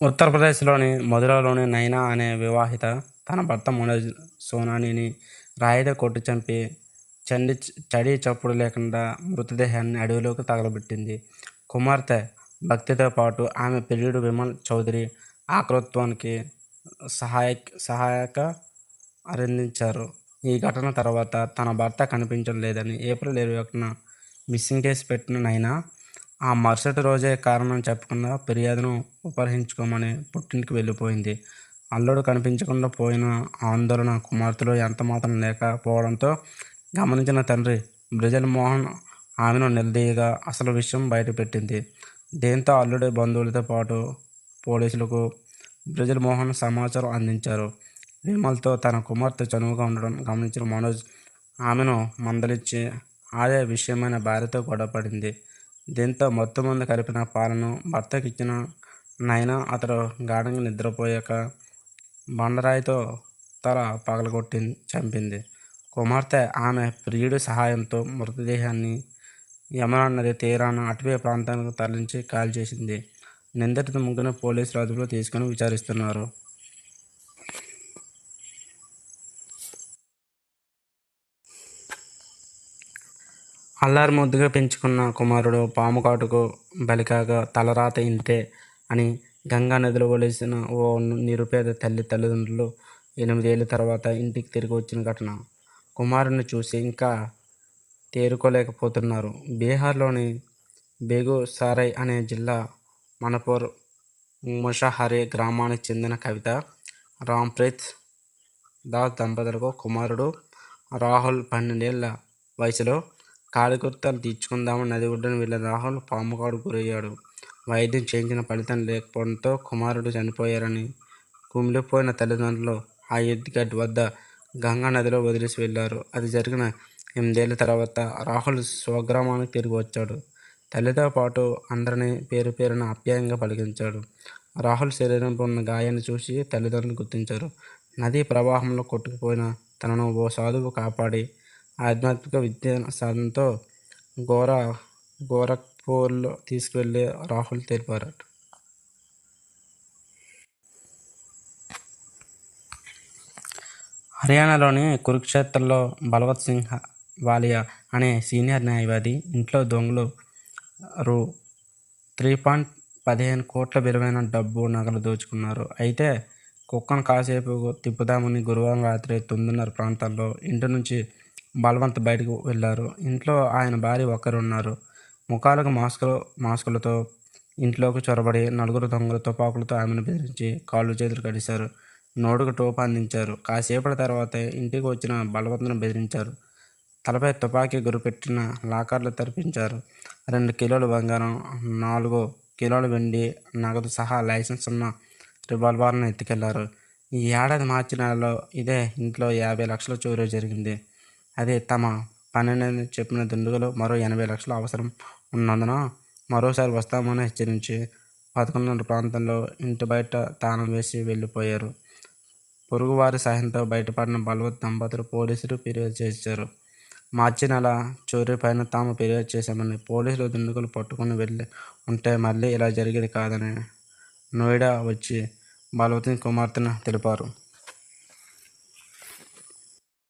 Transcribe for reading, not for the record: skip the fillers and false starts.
ఉత్తరప్రదేశ్‌లోని మథురలోని నైనా అనే వివాహిత తన భర్త మనోజ్ సోనానిని రాయితో కొట్టి చంపి చడీ చప్పుడు లేకుండా మృతదేహాన్ని అడవిలోకి తగలబెట్టింది. కుమార్తె భక్తితో పాటు ఆమె ప్రియుడు విమల్ చౌదరి ఆకృత్వానికి సహాయక అందించారు. ఈ ఘటన తర్వాత తన భర్త కనిపించడం లేదని ఏప్రిల్ 21న మిస్సింగ్ కేసు పెట్టిన నైనా ఆ మరుసటి రోజే కారణం చెప్పకుండా ఫిర్యాదును ఉపసంహరించుకోమని పుట్టింటికి వెళ్ళిపోయింది. అల్లుడు కనిపించకుండా పోయిన ఆందోళన కుమార్తెలో ఎంతమాత్రం లేకపోవడంతో గమనించిన తండ్రి బ్రిజల్ మోహన్ ఆమెను నిలదీయగా అసలు విషయం బయటపెట్టింది. దీంతో అల్లుడి బంధువులతో పాటు పోలీసులకు బ్రిజల్ మోహన్ సమాచారం అందించారు. విమల్తో తన కుమార్తె చనువుగా ఉండడం గమనించిన మనోజ్ ఆమెను మందలించి అదే విషయమైన భార్యతో గొడవపడింది. దీంతో మత్తుమందు కలిపిన పాలను భర్తకిచ్చిన నైనా అతడు గాఢంగా నిద్రపోయాక బండరాయితో తల పగలగొట్టి చంపింది. కుమార్తె ఆమె ప్రియుడి సహాయంతో మృతదేహాన్ని యమునా నది తీరాన అటవీ ప్రాంతానికి తరలించి కాల్చేసింది. నిందితుల ముగ్గురిని పోలీసులు అదుపులో తీసుకుని విచారిస్తున్నారు. అల్లారు ముద్దుగా పెంచుకున్న కుమారుడు పాము కాటుకు బలికాగా తలరాత ఇంతే అని గంగా నదిలో వదిలేసిన ఓ నిరుపేద తల్లిదండ్రులు 8 ఏళ్ల తర్వాత ఇంటికి తిరిగి వచ్చిన ఘటన కుమారుడిని చూసి ఇంకా తేరుకోలేకపోతున్నారు. బీహార్లోని బేగుసారై అనే జిల్లా మనపూర్ ముషాహరి గ్రామానికి చెందిన కవిత రాంప్రీత్ దాస్ దంపతులకు కుమారుడు రాహుల్. 12 ఏళ్ల వయసులో కాలకృత్యాలు తీర్చుకుందామని నది ఒడ్డున వెళ్లిన రాహుల్ పాముకాటుకు గురయ్యాడు. వైద్యం చేయించిన ఫలితం లేకపోవడంతో కుమారుడు చనిపోయారని కుమిలిపోయిన తల్లిదండ్రులు ఆ ఎత్తుగడ్డ వద్ద గంగా నదిలో వదిలేసి వెళ్లారు. అది జరిగిన 8 ఏళ్ల తర్వాత రాహుల్ స్వగ్రామానికి తిరిగి వచ్చాడు. తల్లితో పాటు అందరినీ పేరు పేరున ఆప్యాయంగా పలకరించాడు. రాహుల్ శరీరంపై ఉన్న గాయాన్ని చూసి తల్లిదండ్రులు గుర్తించారు. నదీ ప్రవాహంలో కొట్టుకుపోయిన తనను ఓ సాధువు కాపాడి ఆధ్యాత్మిక విద్య సాధనతో గోరఖ్పూర్లో తీసుకువెళ్లి రాహుల్ తెలిపారు. హర్యానాలోని కురుక్షేత్రలో బల్వంత్ సింగ్ వాలియా అనే సీనియర్ న్యాయవాది ఇంట్లో దొంగలు రూ. 3.15 కోట్ల విలువైన డబ్బు, నగలు దోచుకున్నారు. అయితే కుక్కను కాసేపు తిప్పుదామని గురువారం రాత్రి 9:30 ప్రాంతాల్లో ఇంటి నుంచి బల్వంత్ బయటకు వెళ్లారు. ఇంట్లో ఆయన భార్య ఒక్కరే ఉన్నారు. ముఖాలకు మాస్కులతో ఇంట్లోకి చొరబడి 4 దొంగలు తుపాకులతో ఆమెను బెదిరించి కాళ్ళు చేతులు కట్టేశారు. నోటికి టోపీ అందించారు. కాసేపటి తర్వాత ఇంటికి వచ్చిన బల్వంత్ను బెదిరించారు. తలపై తుపాకీ గురిపెట్టిన లాకర్లు తెరిపించారు. 2 కిలోల బంగారం, 4 కిలోల వెండి, నగదు సహా లైసెన్స్ ఉన్న రివాల్వర్ను ఎత్తుకెళ్లారు. ఈ ఏడాది మార్చి నెలలో ఇదే ఇంట్లో 50 లక్షల చోరీ జరిగింది. అది తమ పనేనని చెప్పిన దుండగులు మరో 80 లక్షలు అవసరం ఉన్నందున మరోసారి వస్తామని హెచ్చరించి 11:30 ప్రాంతంలో ఇంటి బయట తాళం వేసి వెళ్లిపోయారు. పొరుగువారి సాయంతో బయటపడిన బల్వంత్ దంపతులు పోలీసులకు ఫిర్యాదు చేశారు. మార్చి నెల చోరీపైన తాము ఫిర్యాదు చేశామని, పోలీసులు దుండగులు పట్టుకుని వెళ్లి ఉంటే మళ్లీ ఇలా జరిగేది కాదని నోయిడా వచ్చి బల్వంత్ కుమార్తెను తెలిపారు.